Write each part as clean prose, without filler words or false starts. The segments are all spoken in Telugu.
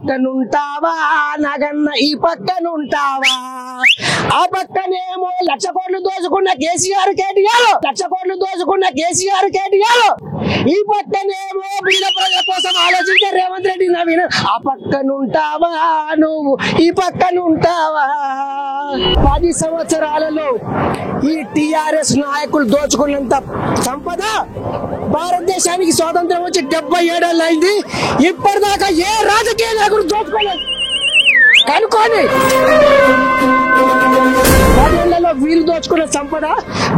పక్కనుంటావా నాగన్న ఈ పక్కనుంటావా ఆ పక్కనేమో 1,00,000 కోట్లు దోచుకున్న కేసీఆర్ కేటీఆర్ 1,00,000 కోట్లు దోచుకున్న కేసీఆర్ కేటీఆర్ ఈ పక్కనేమో బీద ప్రజల కోసం ఆలోచించే రేవంత్ రెడ్డి నవీన్ ఆ పక్కనుంటావా నువ్వు ఈ పక్కనుంటావా 10 సంవత్సరాలలో ఈ టిఆర్ఎస్ నాయకులు దోచుకున్నంత సంపద భారతదేశానికి స్వాతంత్రం వచ్చి 77 ఏళ్ళు అయింది ఇప్పటిదాకా ఏ రాజకీయ నాయకుడు దోచుకోలేదు కనుక్కోండి 10 ఏళ్లలో వీళ్ళు దోచుకున్న సంపద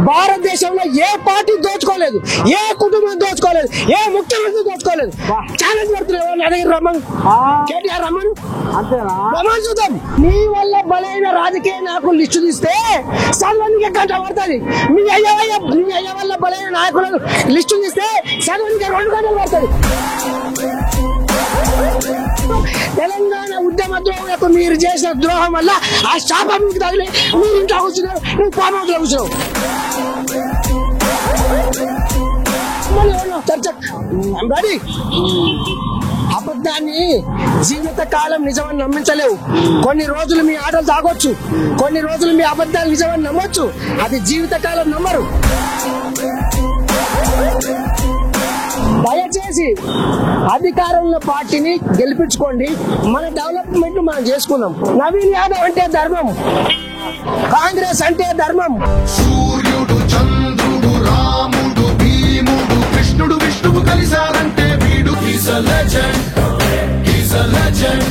భారతదేశంలో ఏ పార్టీ దోచుకోలేదు ఏ కుటుంబం దోచుకోలేదు ఏ ముఖ్యమంత్రి దోచుకోలేదు ఛాలెంజ్ పడుతున్నాయి అడిగి రమ్మను కేటీఆర్ రమ్మను రమ్మను చూద్దాం మీ వల్ల బలైన రాజకీయ నాయకులు లిస్టు తీస్తే చదవనికి గంట పడుతుంది మీ అయ్య వల్ల బలైన నాయకులు లిస్టు తీస్తే చదవనికి 2 గంటలు పడుతుంది తెలంగాణ ఉద్యమ ద్రోహులకు మీరు చేసిన ద్రోహం వల్ల ఆ శాపం మీకు తగిలి మీరు ఇంట్లో కూర్చున్నారు నువ్వు ఫామ్ హౌస్ లో కూర్చున్నావు అబద్ధాన్ని జీవితకాలం నిజమని నమ్మించలేవు కొన్ని రోజులు మీ ఆటలు తాగొచ్చు కొన్ని రోజులు మీ అబద్ధాలు నిజమని నమ్మొచ్చు అది జీవితకాలం నమ్మరు దయచేసి అధికారంలో పార్టీని గెలిపించుకోండి మన డెవలప్మెంట్ మనం చేసుకుందాం నవీన్ యాదవ్ అంటే ధర్మం కాంగ్రెస్ అంటే ధర్మం సూర్యుడు చంద్రుడు రాముడు భీముడు కృష్ణుడు విష్ణువు కలిశారంటే వీడు is a legend is a legend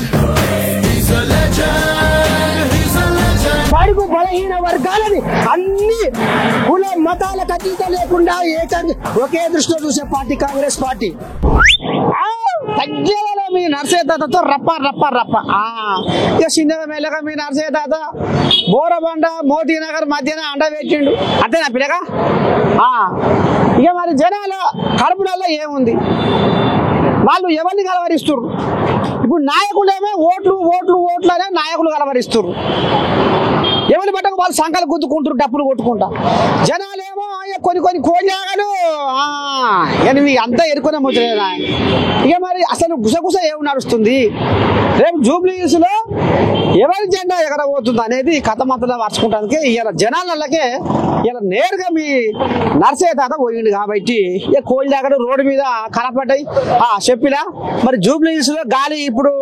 is a legend is a legend బడుగు బలహీన వర్గాలని అన్ని కుల మతాలకు అతీత లేకుండా ఏకంగా ఒకే దృష్టిలో చూసే పార్టీ కాంగ్రెస్ పార్టీ తగ్గేలా మీ నర్సయ్య తాతతో రప్ప రప్ప రప్ప ఇక చిన్నగా మెల్లగా మీ నర్సయ్య తాత బోరబండ మోతీనగర్ మధ్యన అండ పెట్టిండు అంతేనా పిల్లగా ఇక మరి జనాల కడుపులలో ఏముంది వాళ్ళు ఎవరిని కలవరిస్తుర్రు ఇప్పుడు నాయకులేమో ఓట్లు ఓట్లు ఓట్లు అనే నాయకులు కలవరిస్తుర్రు ఎవరి పట్టకు వాళ్ళు సంకలు గుద్దుకుంటారు డప్పులు కొట్టుకుంటా జనాలేమో కొన్ని కోజాగలు ఎనిమిది అంతా ఎరుకునే ముచ్చలేదా ఇక మరి అసలు గుసగుస ఏమి నడుస్తుంది రేపు జూబ్లీ హిల్స్ లో ఎవరి జెండా ఎక్కడ పోతుంది అనేది కథ మంతలో మార్చుకుంటానికి ఇలా జనాలకే ఇలా నేరుగా మీ నర్సయ్య తాత పోయింది కాబట్టి ఇక కోళ్ళాగడు రోడ్డు మీద కనపడ్డాయి చెప్పినా మరి జూబ్లీ హిల్స్ లో గాలి ఇప్పుడు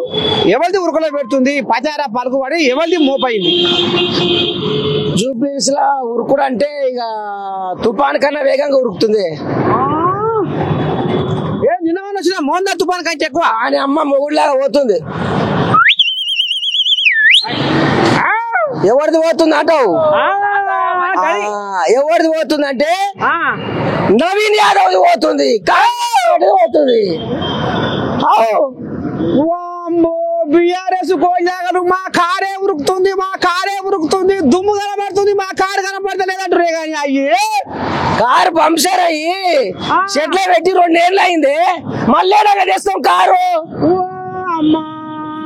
ఎవరిది ఉరుకులో పెడుతుంది పచారా పలుకుబడి ఎవరిది మోపైంది జూబ్లీస్ లా ఉరుకుడు అంటే ఇక తుఫాన్ కన్నా వేగంగా ఉరుకుతుంది నిన్న వచ్చిన మోందా తుఫాన్ కంటే ఎక్కువ ఆయన అమ్మ మొగుడులాగా పోతుంది ఎవరిది పోతుంది అంటావు ఎవరిది పోతుంది అంటే నవీన్ యాదవ్ పోతుంది పోతుంది బిఆర్ఎస్ కోయిలాగలు మా కారే ఉరుకుతుంది దుమ్ము కనబడుతుంది మా కారు కనబడతలేదంటారే కానీ అయ్యే కారు పంక్చర్ అయ్యి చెట్ల పెట్టి 2 ఏళ్ళు అయింది మళ్ళీ తెస్తాం కారు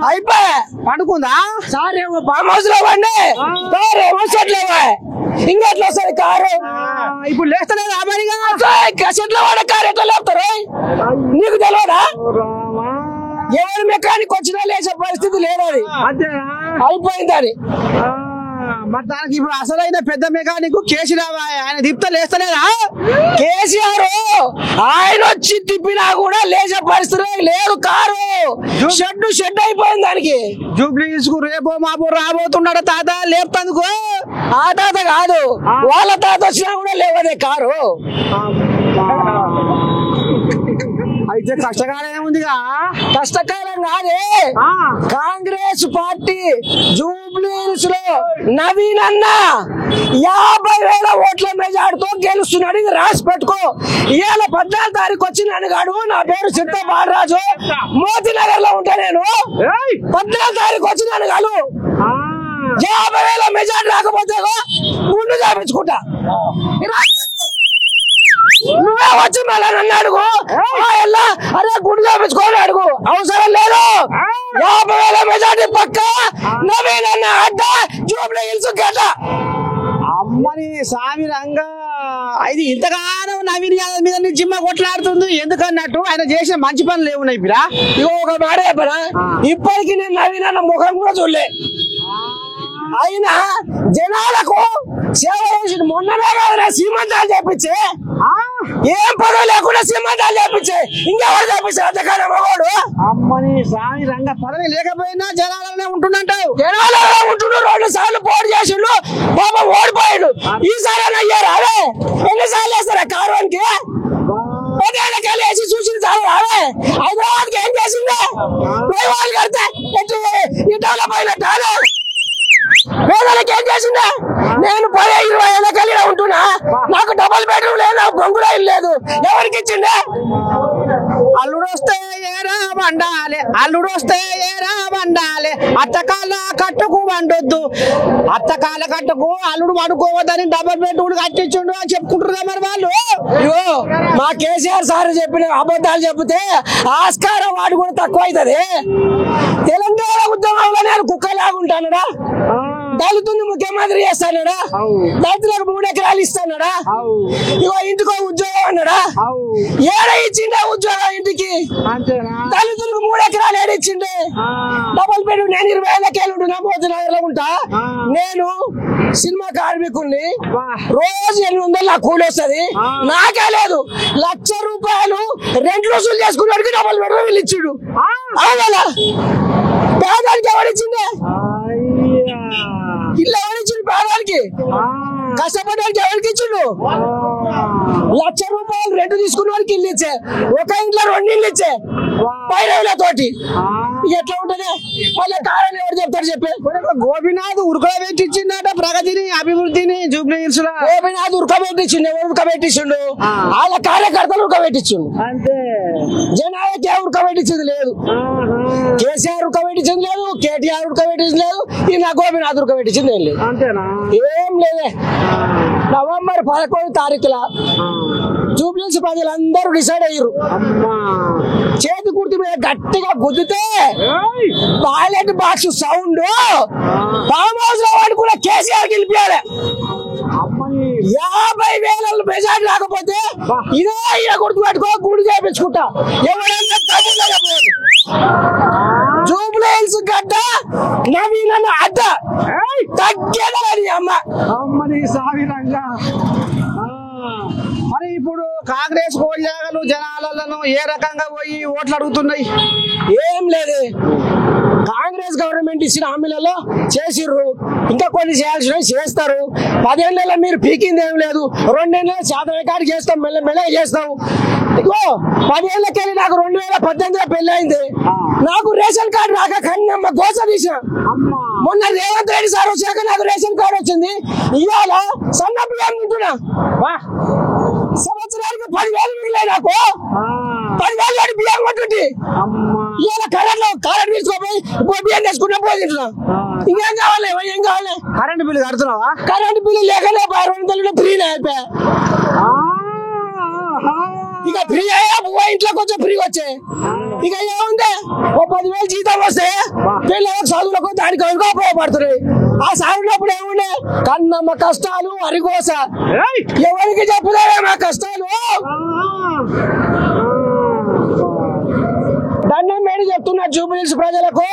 అయిపోయా పడుకుందా సార్ ఏమో ఫామ్ హౌస్ లో పండి ఏమో చెట్లు ఇంకా ఎట్లా వస్తుంది కారు ఇప్పుడు లేస్తలేదు అబ్బాయిగా చెట్ల వాడే కారు ఎట్లా లేపుతారు నీకు తెలియదా ఎవరు మెకానిక్ వచ్చినా లేచే పరిస్థితి లేదు అది అయిపోయింది అది మరి దానికి ఇప్పుడు అసలైన పెద్ద మెకానిక్ కేసీఆర్ ఆయన తిప్పితే లేస్తలేదా కేసీఆర్ ఆయన వచ్చి తిప్పినా కూడా లేచే పరిస్థితి లేదు కారు షెడ్ అయిపోయింది దానికి జూబ్లీ హిల్స్ కు రేపో మాపో రాబోతున్నాడు తాత లేపుతందుకు ఆ తాత కాదు వాళ్ళ తాత వచ్చినా కూడా లేవదే కారు అయితే కష్టకాలం ఉందిగా కష్టకాలం కాదే కాంగ్రెస్ పార్టీ జూబ్లీ హిల్స్ లో నవీన్ అన్న 50,000 ఓట్ల మెజార్టీతో గెలుస్తున్నాడు ఇది రాసి పెట్టుకో ఇవాళ 14వ తారీఖు వచ్చిన గాడు నా పేరు చిత్త బాలరాజు మోతీనగర్ లో ఉంటా నేను 14వ తారీఖు వచ్చిన గాడు 50,000 మెజార్టీ రాకపోతే గుండు చేపించుకుంటా నువ్వే వచ్చి మళ్ళీ నన్ను అడుగు అరే గుడి చేపించుకోని అడుగు అవసరం లేదు 50,000 మెజార్టీ పక్క నవీన్ అన్న అడ్డ జూబ్లీ హిల్స్ గడ్డ అమ్మని సామి రంగా ఇది ఇంతగానో నవీన్ యాదవ్ మీద నీ జిమ్మ కొట్లాడుతుంది ఎందుకన్నట్టు ఆయన చేసిన మంచి పనులు ఏమున్నాయి పిరా ఇగో ఒక మాట చెప్పనా ఇప్పటికి నేను నవీన్ అన్న ముఖం కూడా చూడలే అయినా జనాలకు సేవ చేసి మొన్ననే కదా సీమంతాలు చేపించే ఏం పదవి లేకుండా సీమంతాలు చేపించే ఇంకెవరు చేపించారు అంతకన్నా మగోడు అమ్మని సామి రంగ పదవి లేకపోయినా జనాలనే ఉంటుందంటావు జనాలలో ఉంటుండు 2 సార్లు పోటీ చేసిండు బాబా ఓడిపోయాడు ఈసారి అయ్యారు అదే ఎన్నిసార్లు వేస్తారా కారువానికి 10 ఏళ్ళకి వేసి చూసిన చాలు అదే హైదరాబాద్ కి ఏం చేసిందే వాళ్ళు కడితే ఈ డెవలప్ అయినట్టు అదే పేదలకి ఏం చేసిందా నేను 10-20 ఏళ్ళ కలిగి ఉంటున్నా నాకు డబుల్ బెడ్రూమ్ లేదు నాకు బొంగులా లేదు ఎవరికి ఇచ్చిండే అల్లుడు వస్తే ఏరా వండాలి అల్లుడు వస్తే ఏరా వండాలి అత్తకాల కట్టుకు వండొద్దు అత్తకాల కట్టుకు అల్లుడు వండుకోవద్దని డబుల్ బెడ్రూమ్ కట్టించుండు అని చెప్పుకుంటున్నారు మరి వాళ్ళు ఇగో మా కేసీఆర్ సార్ చెప్పిన అబద్ధాలు చెప్తే ఆస్కారం వాడు కూడా తక్కువ అవుతుంది తెలంగాణ ఉద్యమంలో నేను కుక్కలాగుంటానడా దళితుని ముఖ్యమంత్రి చేస్తానడా దళితులకు 3 ఎకరాలు ఇస్తానడా ఇగో ఇంటికో ఉద్యోగం అన్నాడా ఏడ ఇచ్చిండే ఉద్యోగం ఇంటికి దళితులకు 3 ఎకరాలు ఏడ ఇచ్చిండే డబుల్ బెడ్రూమ్ నేను 20 ఏళ్ళకేళ్ళు ఉంటున్నా మోదీనగర్ లో ఉంటా నేను సినిమా కార్మికుల్ని రోజు 800 నాకు కూలి వస్తుంది నాకే లేదు ₹1,00,000 రెంట్ వసూలు చేసుకున్నాడికి డబుల్ బెడ్రూమ్ వీళ్ళు ఇచ్చిండు అవునా పేదానికి ఎవరిచ్చిండే ఇల్లు ఎవరిచ్చిండు పేదానికి కష్టపడడానికి ఎవరికి ఇచ్చిండు ₹1,00,000 రెంట్ తీసుకున్న వాడికి ఇల్లు ఇచ్చే ఒక ఇంట్లో 2 ఇల్లు ఇచ్చే పైరవులతోటి ఎట్లా ఉంటది మళ్ళీ కారణం ఎవరు చెప్తారు చెప్పి గోపీనాథ్ ఉరకబెట్టించిందట ప్రగతిని అభివృద్ధిని జూబ్లీ హిల్స్ లో గోపీనాథ్ ఉరకబెట్టించిండు ఎవరు ఉరకబెట్టించిండు వాళ్ళ కార్యకర్తలు ఉరకబెట్టించిండు అంతే జనాలకి ఉరకబెట్టించింది లేదు కేసీఆర్ ఉరకబెట్టించింది లేదు కేటీఆర్ ఉరకబెట్టించింది లేదు ఈ నా గోపీనాథ్ ఉరకబెట్టించింది ఏం లేదు అంతేనా ఏం లేదే నవంబర్ 11 తారీఖుల జూబ్లీస్ ప్రజలందరూ డిసైడ్ అయ్యారు చేతి గుర్తు మీద గట్టిగా గుద్దితే ballot box sound farm house లో వాడు కూడా కేసీఆర్ గెలిపాడు 50,000 మెజార్టీ రాకపోతే ఇదే ఇలా గుర్తు పెట్టుకో గుడి చేయించుకుంటా ఎవరైనా జూబ్లీ హిల్స్ గడ్డ నవీన్ అన్న అడ్డ తగ్గేదని అమ్మని సావిరంగా మరి ఇప్పుడు కాంగ్రెస్ కోళ్ళను జనాలను ఏ రకంగా పోయి ఓట్లు అడుగుతున్నాయి ఏం లేదు కాంగ్రెస్ గవర్నమెంట్ ఇచ్చిన హామీలలో చేసిర్రు ఇంకా కొన్ని చేయాల్సిన చేస్తారు 10 ఏళ్ళలో మీరు పీకింది ఏం లేదు 2 ఏళ్ళ శాతం కాడికి చేస్తాం మెల్లగా చేస్తాం ఇగో 10 ఏళ్ళకెళ్ళి నాకు 2018లో పెళ్లి అయింది నాకు రేషన్ కార్డు రాక కన్నమ్మ గోస తీసిన మొన్న రేవంత్ రెడ్డి సార్ వచ్చాక నాకు రేషన్ కార్డు వచ్చింది ఇవాళ సన్న బియ్యం తింటున్నా సంవత్సరానికి 10,000 మిగిలాయి నాకు 10,000 బియ్యం కొట్టుంటి ఇవాళ కరెంట్ తీసుకోపోయి బియ్యం తెచ్చుకున్నా పోయి తింటున్నా ఇంకేం కావాలి ఏం కావాలి కరెంట్ బిల్లు కడుతున్నావా కరెంట్ బిల్లు లేకనే 200 ఫ్రీనే అయిపోయా ఇక ఫ్రీ అయ్యా ఇంట్లో కొంచెం ఫ్రీ వచ్చే ఇక ఏముంది ఓ 10,000 జీతం వస్తే పిల్లలకు చదువులకు దానికి ఉపయోగపడుతున్నాయి ఆ సాగునప్పుడు ఏముండే కన్నమ్మ కష్టాలు అరికోస ఎవరికి చెప్పుదారే మా కష్టాలు దండం మేడి చెప్తున్నా జూబ్లీ హిల్స్ ప్రజలకు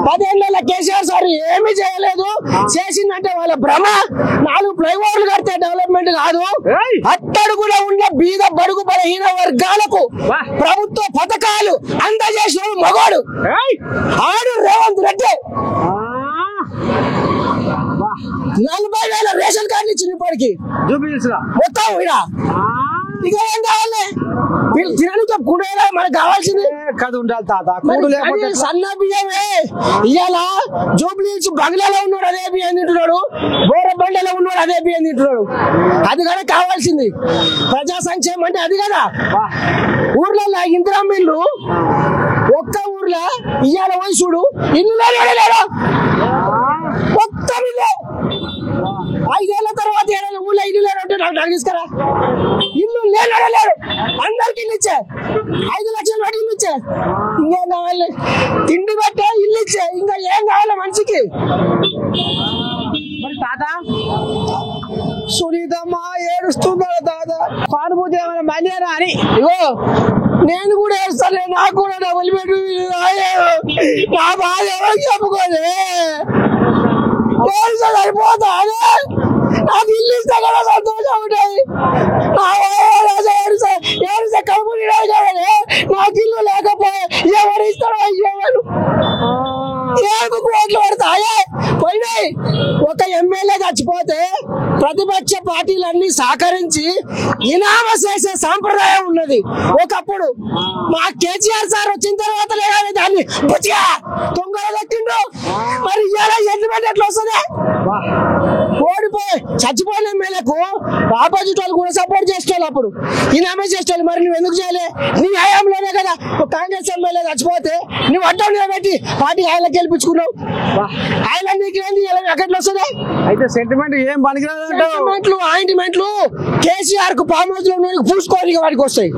10 ఏళ్ళ కేసీఆర్ సార్ ఏమీ చేయలేదు చేసిందంటే వాళ్ళ భ్రమ 4 ఫ్లైఓవర్లు కడితే డెవలప్మెంట్ కాదు అట్టడుగులో ఉన్న బీద బడుగు బలహీన వర్గాలకు ప్రభుత్వ పథకాలు అందజేసిన మగోడు ఆడు రేవంత్ రెడ్డి 40,000 రేషన్ కార్డులు ఇచ్చింది ఇప్పటికి మొత్తం ఇక ఏం కావాలి తినడానికి కూడేలా మనకు కావాల్సింది కదా ఉండాలి తాత సన్న బియ్యమే ఇవాళ జూబ్లీ హిల్స్ బంగ్లాలో ఉన్నాడు అదే బియ్యం తింటున్నాడు బోరబండలో ఉన్నాడు అదే బియ్యం తింటున్నాడు అది కదా కావాల్సింది ప్రజా సంక్షేమం అంటే అది కదా ఊర్లలో ఇందిరా మిల్లు ఒక్క ఊర్లో ఇవాళ వయసుడు ఇల్లు లేడు మొత్తం ఇల్లే 5 ఏళ్ల తర్వాత ఏదైనా ఊళ్ళో ఇల్లు లేదంటే నాకు తీసుకురా ఇల్లు లేడు అందరికి ఇల్లు ఇచ్చే 5 లక్షలు పడి ఇల్లు ఇచ్చే ఇంకేం కావాలి తిండి పెట్టే ఇల్లు ఇచ్చే ఇంకా ఏం కావాలి మనిషికి మరి తాత సునీతమ్మ ఏడుస్తున్నాడు దాదా సానుభూతి ఏమైనా మందేనా అని ఇగో నేను కూడా వేస్తాను, నాకు కూడా డబుల్ బెడ్రూమ్ నా బాధ ఎవరికి చెప్పుకోలే సరిపోతా నాకు ఇల్లు ఇస్తే కదా సంతోషం ఉంటుంది. ఏడు కంపెనీ కదలే నాకు ఇల్లు లేకపోయే ఎవరు ఇస్తారో ఎవరు ఏడుకు కోట్లు పడతాయే పోయినాయి. ఒక ఎమ్మెల్యే చచ్చిపోతే ప్రతిపక్ష పార్టీలన్నీ సహకరించి ఇనామా చేసే సాంప్రదాయం ఉన్నది. ఒకప్పుడు మా కేసీఆర్ సార్ వచ్చిన తర్వాత లేదా దాన్ని బుచ్చిగా తొంగలు పెట్టిండు. మరి ఇలా సెంటిమెంట్ ఎట్లా వస్తుంది? ఓడిపోయి చచ్చిపోయిన ఎమ్మెల్యేకు ఆపోజిట్ వాళ్ళు కూడా సపోర్ట్ చేసేవాళ్ళు, అప్పుడు ఇనామా చేసేవాళ్ళు. మరి నువ్వు ఎందుకు చేయలే? నీ హయాంలోనే కదా కాంగ్రెస్ ఎమ్మెల్యే చచ్చిపోతే నువ్వు అడ్డం నిలబెట్టి పార్టీ ఆయన గెలిపించుకున్నావు. ఆయన నీకు ఎట్లా వస్తుంది? అయితే సెంటిమెంట్ ఏం పనికిరాదు. ఆయింట్మెంట్లు కేసీఆర్ కు ఫామ్ హౌస్ లో పూసుకోవాలి వాడికి వస్తాయి.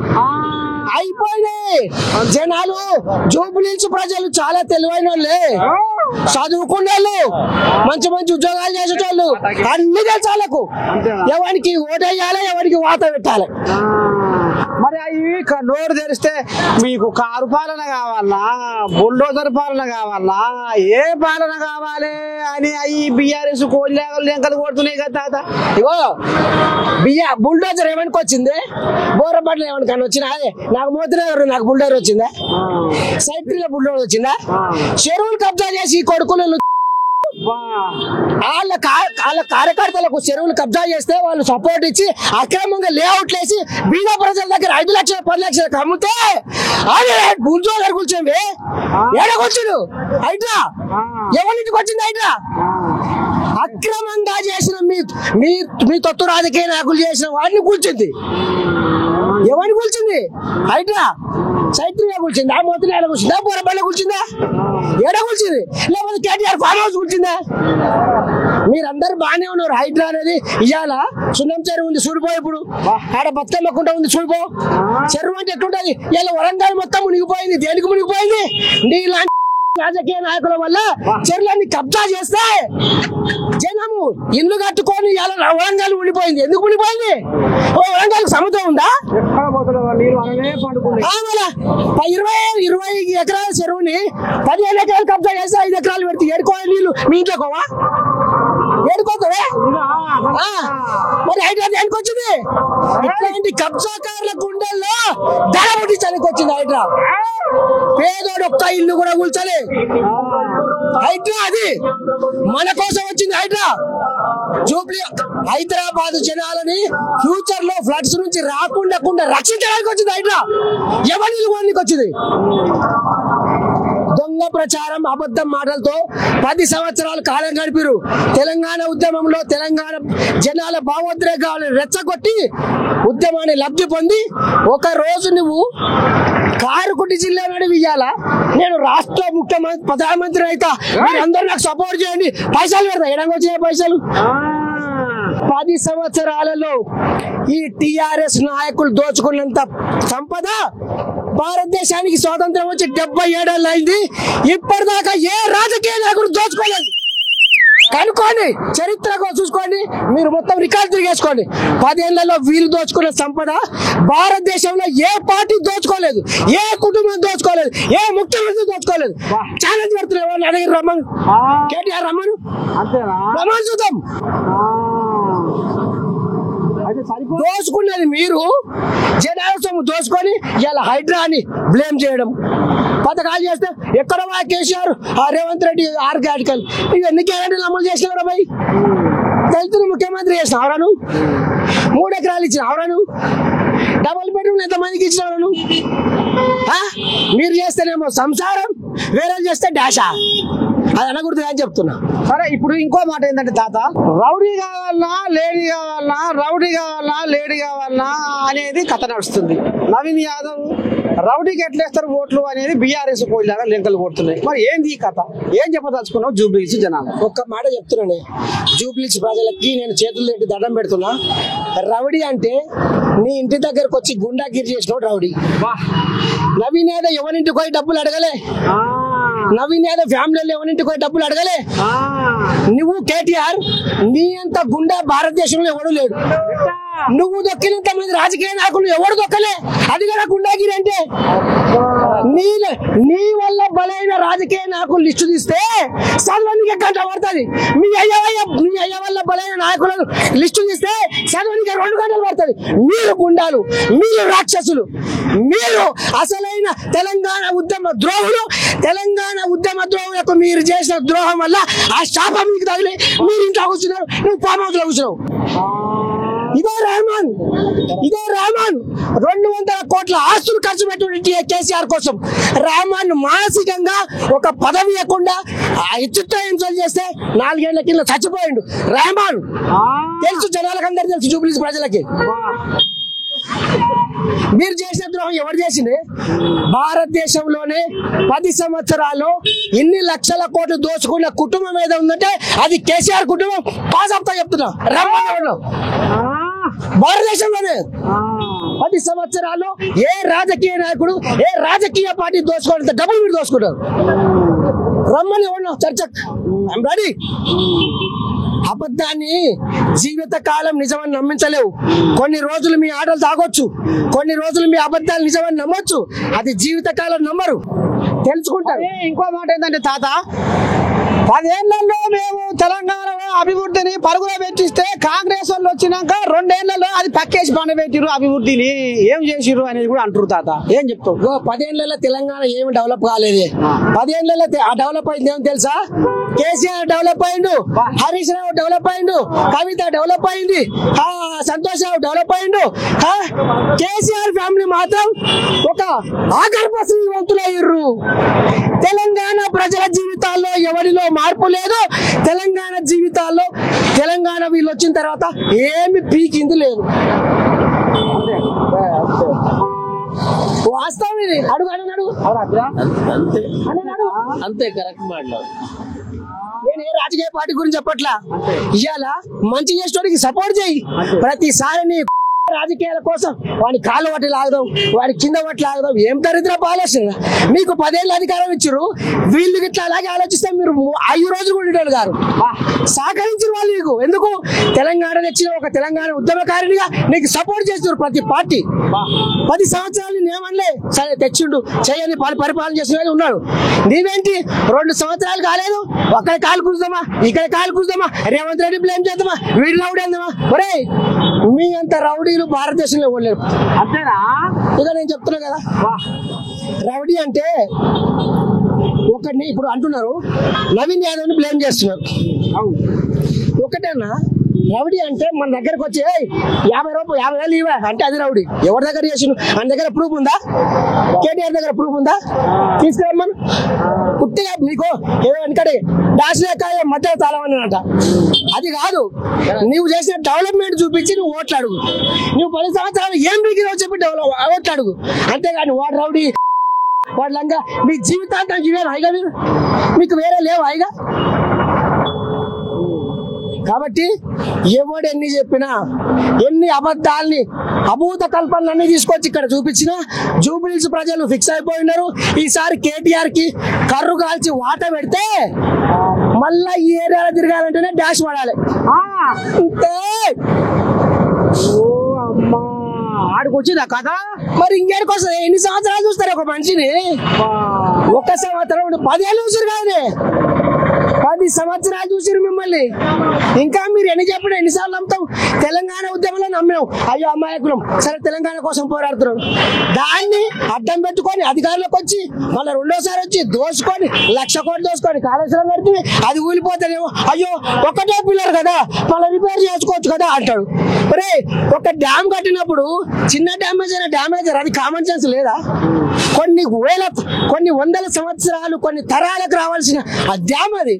అయిపోయినాయి. జనాలు జూబిలీస్ ప్రజలు చాలా తెలివైన వాళ్ళే, చదువుకునే వాళ్ళు, మంచి మంచి ఉద్యోగాలు చేసేటోళ్ళు, అన్ని తెలుసు వాళ్ళకు. ఎవరికి ఓటేయాలి, ఎవరికి వాత పెట్టాలి. మరి అవి నోరు తెరిస్తే మీకు కారు పాలన కావాలా, బుల్డోజర్ పాలన కావాలా, ఏ పాలన కావాలి అని అవి బీఆర్ఎస్ కోళ్ళేగలు లెంకలు కొడుతున్నాయి కదా తాత. ఇగో బుల్డోజర్ ఏమనికి వచ్చింది, బోరపట్ల ఏమనికన్నా వచ్చినా? అదే నాకు మోతినగర్ నాకు బుల్డోజర్ వచ్చిందా? సైకిల్ బుల్డోజర్ వచ్చిందా? చెరువులు కబ్జా చేసి కొడుకులు వాళ్ళ కార్యకర్తలకు చెరువులు కబ్జా చేస్తే వాళ్ళు సపోర్ట్ ఇచ్చి అక్రమంగా లేఅవుట్లు వేసి బీద ప్రజల దగ్గర 5 లక్షలు 10 లక్షలకు అమ్మితే అదే బుల్డోజర్ కూర్చోండి. ఏడకొచ్చుడు హైడ్రా ఎవరింటికి వచ్చింది? హైడ్రా అక్రమంగా చేసిన మీ తొత్తు రాజకీయ నాయకులు చేసిన వాడిని కూర్చుంది. ఎవరిని కూర్చుంది? హైడ్రా చైత్రిగా కూర్చుంది, ఆ మొత్తం ఏడ కూర్చుందా? బోరబల్ల కూర్చుందా? ఏడ కూర్చుంది? లేకపోతే కేటీఆర్ ఫామ్ హౌస్ కూర్చుందా? మీరందరూ బాగానే ఉన్నారు. హైడ్రా అనేది ఇవాళ సున్నం చెరువు ఉంది చూడిపో, ఇప్పుడు ఆడ బతుకమ్మకుండా ఉంది చూడిపో. చెరువు అంటే ఎట్లుంటది? ఇలా వరంగల్ మొత్తం మునిగిపోయింది. దేనికి మునిగిపోయింది? నీలాంటి రాజకీయ నాయకుల వల్ల చెరువులన్నీ కబ్జా చేస్తే జనము ఇల్లు కట్టుకొని ఇలా వరంగల్ ఉండిపోయింది. ఎందుకు ఉండిపోయింది? ఓ వరంగల్ సముద్రం ఉందా? 20 ఎకరాల చెరువుని 15 ఎకరాలు కబ్జా చేసి 5 ఎకరాలు పెడితే ఏడుకోవాలి నీళ్ళు మీ ఇంట్లో కోవా? ఏడుకోతావే? మరి హైదరాబాద్ ఎందుకు వచ్చింది? ఇట్లాంటి కబ్జాకారుల గుండెల్లో ధర పుట్టించడానికి వచ్చింది హైదరాబాద్. పేదోడు ఒక్క ఇల్లు కూడా కూల్చలే హైడ్రా. అది మన కోసం వచ్చింది హైడ్రా. జూబ్లీ హైదరాబాద్ జనాలని ఫ్యూచర్ లో ఫ్లడ్స్ నుంచి రాకుండా రక్షించడానికి వచ్చింది హైడ్రా. ఎవరి ఇల్లు వచ్చింది? దొంగ ప్రచారం, అబద్ధం మాటలతో 10 సంవత్సరాలు కాలం గడిపిరు. తెలంగాణ ఉద్యమంలో తెలంగాణ జనాల భావోద్రేకాలను రెచ్చగొట్టి ఉద్యమాన్ని లబ్ధి పొంది ఒక రోజు నువ్వు కారుకుటి జిల్లా నడివియాలా నేను రాష్ట్ర ముఖ్యమంత్రి ప్రధానమంత్రి అయితే మీరందరూ నాకు సపోర్ట్ చేయండి, పైసలు పెడతా. ఎడంగా వచ్చే పైసలు 10 సంవత్సరాలలో ఈ టిఆర్ఎస్ నాయకులు దోచుకున్నంత సంపద భారతదేశానికి స్వాతంత్రం వచ్చి 77 ఏళ్ళు అయింది. ఇప్పటిదాకా ఏ రాజకీయ నాయకుడు దోచుకోలేదు. కనుక్కోండి, చరిత్రగా చూసుకోండి, మీరు మొత్తం రికార్డు తిరిగేసుకోండి. 10 ఏళ్లలో వీళ్ళు దోచుకున్న సంపద భారతదేశంలో ఏ పార్టీ దోచుకోలేదు, ఏ కుటుంబం దోచుకోలేదు, ఏ ముఖ్యమంత్రి దోచుకోలేదు. ఛాలెంజ్ పెడుతున్నారు, అడిగి రమ్మను, కేటీఆర్ రమ్మను, రమ్మను చూద్దాం. దోచుకున్నది మీరు, జనాలు దోచుకొని ఇలా హైడ్రా అని బ్లేమ్ చేయడం, పథకాలు చేస్తే ఎక్కడ కేసీఆర్ రేవంత్ రెడ్డి 6 గ్యారెంటీలు ఇవన్నీ గ్యారెంటీలు అమలు చేసినవరా భయ్? దళితులు ముఖ్యమంత్రి చేసినవరా నువ్వు? 3 ఎకరాలు ఇచ్చినవరా నువ్వు? డబుల్ బెడ్రూమ్ ఎంతమందికి ఇచ్చినవరా నువ్వు? మీరు చేస్తేనేమో సంసారం, వేరే చేస్తే డాషా. అది అనకూడదు అని చెప్తున్నా. సరే, ఇప్పుడు ఇంకో మాట ఏంటంటే తాత, రౌడీ కావాలన్నా లేడీ కావాలన్నా, రౌడీ కావాలన్నా లేడీ కావాలన్నా అనేది కథ నడుస్తుంది. నవీన్ యాదవ్ రౌడీకి ఎట్లేస్తారు ఓట్లు అనేది బీఆర్ఎస్ కోయిలాగా లెంకలు కొడుతున్నాయి. మరి ఏంది ఈ కథ? ఏం చెప్పదలుచుకున్నావు జూబ్లీస్ జనాలు? ఒక్క మాట చెప్తున్నాను, జూబ్లీస్ ప్రజలకి నేను చేతులు పెట్టి దండం పెడుతున్నా. రౌడీ అంటే నీ ఇంటి దగ్గరకు వచ్చి గుండాగిరి చేసినాడు రౌడీ. నవీన్ యాదవ్ ఎవరింటికి పోయి డబ్బులు అడగలే, నవీన్ యాదవ్ ఫ్యామిలీలో ఎవరింటికి పోయి డబ్బులు అడగలే. నువ్వు కేటీఆర్ నీ అంత గుండా భారతదేశంలో ఎవడు లేడు. నువ్వు దొక్కినంత మంది రాజకీయ నాయకులు ఎవడు దొక్కలే. అది కూడా గుండాగిరి అంటే. నీ వల్ల బలైన రాజకీయ నాయకులు లిస్టు తీస్తే చదవనికి గంట పడుతుంది. మీ అయ్య వల్ల బలైన నాయకులను లిస్టు తీస్తే చదవనికి 2 గంటలు పడుతుంది. మీరు గుండాలు, మీరు రాక్షసులు, మీరు అసలైన తెలంగాణ ఉద్యమ ద్రోహులు. తెలంగాణ ఉద్యమ ద్రోహులకు మీరు చేసిన ద్రోహం వల్ల ఆ శాపం మీకు తగిలి మీరు ఇంట్లో కూర్చున్నారు, నువ్వు ఫామ్ హౌస్ లో కూర్చున్నావు. ఇదే రెహమాన్ 200 కోట్ల ఆస్తులు ఖర్చు పెట్టి కేసీఆర్ కోసం. రెహమాన్ మానసికంగా ఒక పదవి ఇవ్వకుండా చిత్రహింసలు చేస్తే 4 ఏళ్ల కింద చచ్చిపోయిండు రెహమాన్. తెలుసు, జనాలకు అందరు తెలుసు, జూబ్లీస్ ప్రజలకి. మీరు చేసిన ద్రోహం ఎవరు చేసింది? భారతదేశంలోనే 10 సంవత్సరాల్లో ఇన్ని లక్షల కోట్లు దోచుకున్న కుటుంబం ఏదో ఉందంటే అది కేసీఆర్ కుటుంబం. పాస్ అవుతా చెప్తున్నా. భారతదేశంలోనే 10 సంవత్సరాల్లో ఏ రాజకీయ నాయకుడు, ఏ రాజకీయ పార్టీ దోచుకోవడంత డబ్బులు మీరు దోచుకుంటారు. రమ్మని ఉన్నాం చర్చకు. I'm ready. అబద్ధాన్ని జీవితకాలం నిజమని నమ్మించలేవు. కొన్ని రోజులు మీ ఆటలు తాగొచ్చు, కొన్ని రోజులు మీ అబద్ధాలు నిజమని నమ్మొచ్చు, అది జీవితకాలం నమ్మరు, తెలుసుకుంటారు. ఇంకో మాట ఏంటంటే తాత, 10 ఏళ్లలో మేము తెలంగాణలో అభివృద్ధిని పరుగులో పెట్టిస్తే కాంగ్రెస్ వాళ్ళు వచ్చినాక 2 ఏళ్లలో అది పక్కేసి పండబెట్టిరు. అభివృద్ధిని ఏం చేసిరు అనేది కూడా అంటారు. తాత ఏం చెప్తావు? 10 ఏళ్లలో తెలంగాణ ఏమి డెవలప్ కాలేదు. 10 ఏళ్లలో డెవలప్ అయింది ఏమో తెలుసా? కేసీఆర్ డెవలప్ అయిండు, హరీష్ రావు డెవలప్ అయిండు, కవిత డెవలప్ అయింది, సంతోష్ రావు డెవలప్ అయిండు. కేసీఆర్ ఫ్యామిలీ మాత్రం ఒక ఆకర్ష శ్రీమంతులయ్యారు. తెలంగాణ ప్రజల జీవితాల్లో ఎవరిలో మార్పు లేదు. తెలంగాణ జీవితాల్లో తెలంగాణ వీళ్ళు వచ్చిన తర్వాత ఏమి పీకింది లేదు. వాస్తవం ఇది. అడుగు అంతే కరెక్ట్ మాట్లాడు. నేను ఏ రాజకీయ పార్టీ గురించి చెప్పట్లా. ఇవాళ మంచి చేసేవాడికి సపోర్ట్ చేయి. ప్రతిసారి నీ రాజకీయాల కోసం వాడి కాళ్ళు పట్టి లాగదాం, వాడి కింద పట్టి లాగదాం. ఏం దరిద్రపు ఆలోచన. మీకు 10 ఏళ్ళు అధికారం ఇచ్చారు, వీళ్ళు ఇట్లా అలాగే ఆలోచిస్తే మీరు 5 రోజులు కూడా ఉండేవాళ్ళు గారు. సహకరించిన వాళ్ళు మీకు ఎందుకు? తెలంగాణ తెచ్చిన ఒక తెలంగాణ ఉద్యమకారినిగా నీకు సపోర్ట్ చేస్తున్నారు ప్రతి పార్టీ. 10 సంవత్సరాలు నేమనలే, సరే తెచ్చిండు చేయని పరిపాలన చేసిన ఉన్నాడు. నీవేంటి 2 సంవత్సరాలు కాలేదు, అక్కడ కాలు కూర్చుదామా, ఇక్కడ కాలు కూర్చుదామా, రేవంత్ రెడ్డి బ్లేమ్ చేద్దామా, వీడి రౌడీ అందామా? ఒరే, మీ అంత రౌడీలు భారతదేశంలో ఇవ్వలేరు. అంతేనా? ఇక నేను చెప్తున్నా కదా, రౌడీ అంటే ఒకటిని ఇప్పుడు అంటున్నారు, నవీన్ యాదవ్ ని బ్లేమ్ చేస్తున్నారు. ఒకటేనా రౌడీ అంటే? మన దగ్గరకు వచ్చి 50,000 ఇవ్వ అంటే అది రౌడీ. ఎవరి దగ్గర చేసిన? మన దగ్గర ప్రూఫ్ ఉందా? కేటీఆర్ దగ్గర ప్రూఫ్ ఉందా? తీసుకురమ్మను. పుట్టిగా నీకు ఏదో వెనకడే డాష్ లేక మధ్యలో తాళమన్నానంట. అది కాదు, నువ్వు చేసిన డెవలప్మెంట్ చూపించి నువ్వు ఓట్లు అడుగు. నువ్వు 10 సంవత్సరాలు ఏం మిగిలిన చెప్పి ఓట్లు అడుగు. అంతేగాని వాడు రౌడీ, వాడు లంగా, మీ జీవితాంతం ఇవేనా హాయిగా? మీరు మీకు వేరే లేవు హాయిగా? కాబట్టి ఎవడు ఎన్ని చెప్పినా, ఎన్ని అబద్ధాలని అభూత కల్పనలన్నీ తీసుకొచ్చి ఇక్కడ చూపించినా జూబ్లీస్ ప్రజలు ఫిక్స్ అయిపోయినారు. ఈసారి కేటీఆర్ కి కర్రు కాల్చి వాట పెడితే మళ్ళా ఈ ఏరియాలో తిరగాలంటేనే డాష్ పడాలి. అంతే. ఆడికి వచ్చిందా కథ? మరి ఇంకేడికి వస్తుంది? ఎన్ని సంవత్సరాలు చూస్తారు ఒక మనిషిని? 1 సంవత్సరం 10 ఏళ్ళు చూసారు కానీ 10 సంవత్సరాలు చూసారు మిమ్మల్ని. ఇంకా మీరు ఎన్ని చెప్పడం, ఎన్నిసార్లు నమ్ముతాం? తెలంగాణ ఉద్యమంలో నమ్మాం, అయ్యో అమాయకులం, సరే తెలంగాణ కోసం పోరాడుతున్నాం. దాన్ని అడ్డం పెట్టుకొని అధికారంలోకి వచ్చి మళ్ళీ 2వ సారి వచ్చి దోసుకొని 1,00,000 కోట్లు దోసుకొని కాళేశ్వరం పెడితే అది ఊలిపోతానేమో, అయ్యో ఒకటే పిల్లర్ కదా మళ్ళీ రిపేర్ చేసుకోవచ్చు కదా అంటాడు. ఒరే, ఒక డ్యామ్ కట్టినప్పుడు చిన్న డ్యామేజ్ అయినా డ్యామేజ్, అది కామన్ సెన్స్ లేదా? కొన్ని వందల సంవత్సరాలు, కొన్ని తరాలకు రావాల్సిన ఆ డ్యామ్ అది.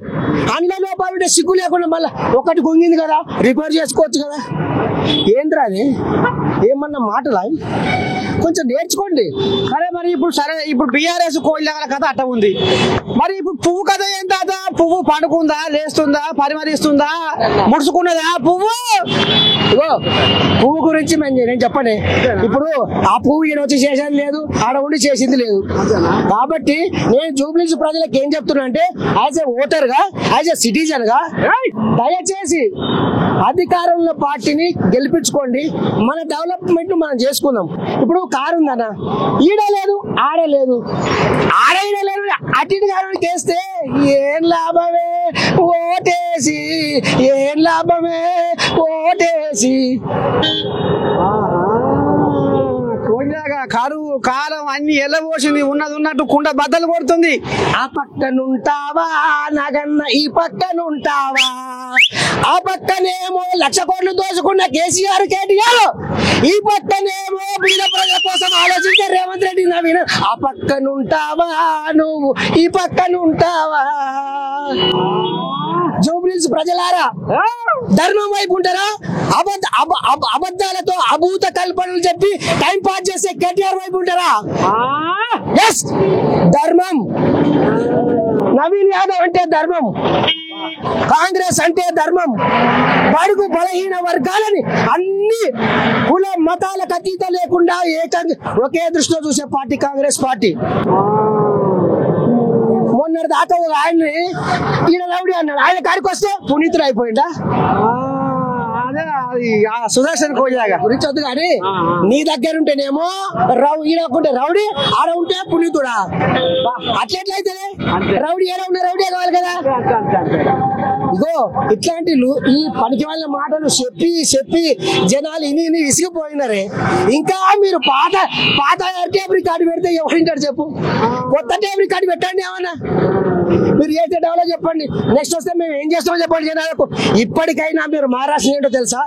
అందులో లోపాలు సిగ్గు లేకుండా మళ్ళీ ఒకటి కుంగింది కదా రిపేర్ చేసుకోవచ్చు కదా. ఏంద్రా అది ఏమన్నా మాటలా కొంచెం నేర్చుకోండి. సరే మరి ఇప్పుడు బీఆర్ఎస్ కోయిల కథ అట్ట ఉంది. మరి ఇప్పుడు పువ్వు కథ ఏం తాత? పువ్వు పండుకుందా, లేస్తుందా, పరిమరిస్తుందా, ముడుచుకున్నదా పువ్వు? ఇగో పువ్వు గురించి నేను చెప్పండి. ఇప్పుడు ఆ పువ్వు ఈయన వచ్చి చేసేది లేదు, ఆడ ఉండి చేసింది లేదు. కాబట్టి నేను జూబ్లీస్ ప్రజలకు ఏం చెప్తున్నా అంటే, యాజ్ ఏ ఓటర్ గా, యాజ్ ఏ సిటిజన్ గా దయచేసి అధికారంలో పార్టీని గెలిపించుకోండి. మన డెవలప్మెంట్ మనం చేసుకుందాం. ఇప్పుడు కారు ఉందన్న, ఈడ లేదు, ఆడ లేదు, ఆడ ఈడ లేదు, అటు కారుడికి వేస్తే ఏం లాభమే ఓటేసి, ఏం లాభమే ఓటేసి. కరువు కాలం అన్ని ఎల్లబోసింది, ఉన్నది ఉన్నట్టు కుండ బద్దలు కొడుతుంది. ఆ పక్కనుంటావా నాగన్న, ఈ పక్కనుంటావా? ఆ పక్కనేమో 1,00,000 కోట్లు దోచుకున్న కేసీఆర్ కేటీఆర్, ఈ పక్కనేమో బీద ప్రజల కోసం ఆలోచించే రేవంత్ రెడ్డి నవీన్. ఆ పక్కనుంటావా నువ్వు, ఈ పక్కనుంటావా? జూబ్లీస్ ప్రజలారా, ధర్మం వైపు ఉంటారా? అబద్ధాలతో అభూత కల్పనలు చెప్పి టైం పాస్ చేసే కేటీఆర్ వైపు ఉంటారా? ఎస్, ధర్మం. నవీన్ యాదవ్ అంటే ధర్మం, కాంగ్రెస్ అంటే ధర్మం. బడుగు బలహీన వర్గాలని అన్ని కుల మతాలకు అతీత లేకుండా ఏకంగా ఒకే దృష్టిలో చూసే పార్టీ కాంగ్రెస్ పార్టీ. మొన్నటి దాకా ఒక ఆయన్ని ఈయన రౌడీ అన్నాడు, ఆయన కాడికి వస్తే పునీతుడు అయిపోయిందా? సుదర్శన్ కోయిలాగా గురించి వద్దు కానీ, నీ దగ్గర ఉంటేనేమో ఈడకుంటే రౌడీ, ఆడ ఉంటే పునీతుడా? అట్లెట్లయితే రౌడీ ఏడా ఉన్న రౌడీ కావాలి కదా. ఇగో ఇట్లాంటి ఈ పనికి వాళ్ళ మాటలు చెప్పి చెప్పి జనాలు ఇని విసిగిపోయినారే. ఇంకా మీరు పాత టేబుల్ కార్డు పెడితే ఎవరింటాడు చెప్పు? కొత్త టేబుల్ కార్డు పెట్టండి. ఏమన్నా మీరు ఏ డెవలప్ చెప్పండి, నెక్స్ట్ వస్తే మేము ఏం చేస్తామో చెప్పండి జనాలకు. ఇప్పటికైనా మీరు మహారాష్ట్ర ఏంటో తెలుసా?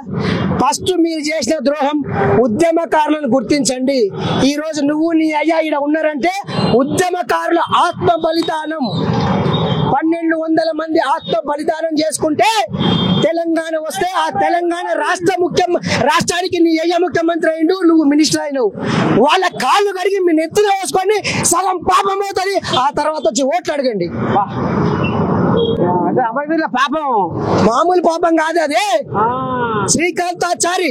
ఫస్ట్ మీరు చేసిన ద్రోహం ఉద్యమకారులను గుర్తించండి. ఈ రోజు నువ్వు నీ అయ్యా ఈడ ఉన్నారంటే ఉద్యమకారుల ఆత్మ బలిదానం. 1,200 మంది ఆత్మ బలిదానం చేసుకుంటే తెలంగాణ వస్తే, ఆ తెలంగాణ రాష్ట్రానికి నీ అయ్యా ముఖ్యమంత్రి అయిండు, నువ్వు మినిస్టర్ అయినవు. వాళ్ళ కాళ్ళు కడిగి మీ నెత్తిన వేసుకొని సగం పాపం అవుతుంది. ఆ తర్వాత వచ్చి ఓట్లు అడగండి. పాపం మామూలు పాపం కాదు అదే. శ్రీకాంతాచారి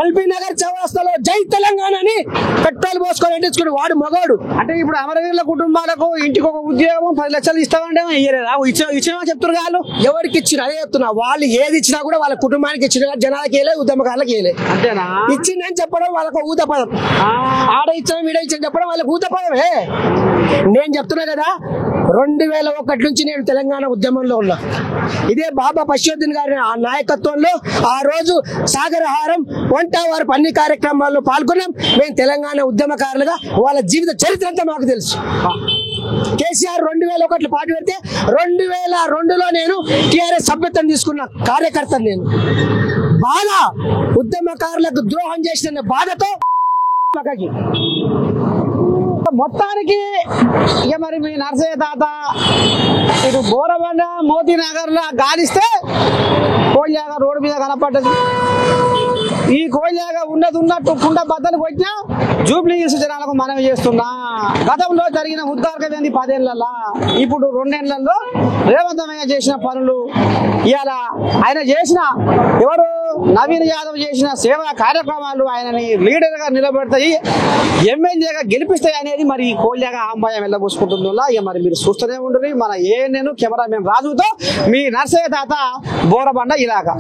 ఎల్బీ నగర్ చౌరస్తాలో జై తెలంగాణ అని పెట్రోల్ పోసుకొని ఎండించుకుని వాడు మగవాడు. అంటే ఇప్పుడు అమరవీరుల కుటుంబాలకు ఇంటికి ఒక ఉద్యోగం 10 లక్షలు ఇస్తామంటే ఇయ్యలేదా? ఇచ్చినా చెప్తున్నారు వాళ్ళు. ఎవరికి ఇచ్చిన అదే చెప్తున్నా. వాళ్ళు ఏది ఇచ్చినా కూడా వాళ్ళ కుటుంబానికి ఇచ్చిన, జనాలకి వేయలేదు, ఉద్యమకారులకు వేయలేదు. అంతేనా? ఇచ్చిందని చెప్పడం వాళ్ళకు ఊత పదం. ఆడ ఇచ్చిన వీడ ఇచ్చిన చెప్పడం వాళ్ళకి ఊత పదమే. నేను చెప్తున్నా కదా, 2001 నుంచి నేను తెలంగాణ ఉద్యమంలో ఉన్నా. ఇదే బాబా పశ్యోద్దీన్ గారి ఆ నాయకత్వంలో ఆ రోజు సాగరహారం, వంటవారు అన్ని కార్యక్రమాల్లో పాల్గొన్నాం. మేము తెలంగాణ ఉద్యమకారులుగా వాళ్ళ జీవిత చరిత్ర అంతా మాకు తెలుసు. కేసీఆర్ 2001 పాటు పెడితే 2002లో నేను టీఆర్ఎస్ సభ్యత్వం తీసుకున్న కార్యకర్తను. నేను బాధ, ఉద్యమకారులకు ద్రోహం చేసిన బాధతో మొత్తానికి ఇక మరి మీ నర్సయ్య తాత ఇటు బోరబండ మోతీనగర్ లో గాలిస్తే కోయిలాగ రోడ్డు మీద కనపడ్డది. ఈ కోయిలాగ ఉన్నట్టు కుండ బద్దలు కొట్టినా జూబ్లీహిల్స్ జనాలకు మనవి చేస్తున్నా. గతంలో జరిగిన ఉద్దారకమైంది 10 ఏళ్లలో, ఇప్పుడు 2 ఏళ్లలో రేవంతమయ్య చేసిన పనులు, ఇవాళ ఆయన చేసిన ఎవరు నవీన్ యాదవ్ చేసిన సేవా కార్యక్రమాలు ఆయనని లీడర్ గా నిలబెడతాయి, ఎమ్మెల్యేగా గెలిపిస్తాయి అనేది మరి ఈ కోయిలాగ ఆంబాయం వెళ్ళబోసుకుంటుందో ఇక మరి మీరు చూస్తూనే ఉండరు. మన నేను కెమెరామెన్ రాజుతో మీ నర్సయ్య తాత బోరబండ ఇలాగా.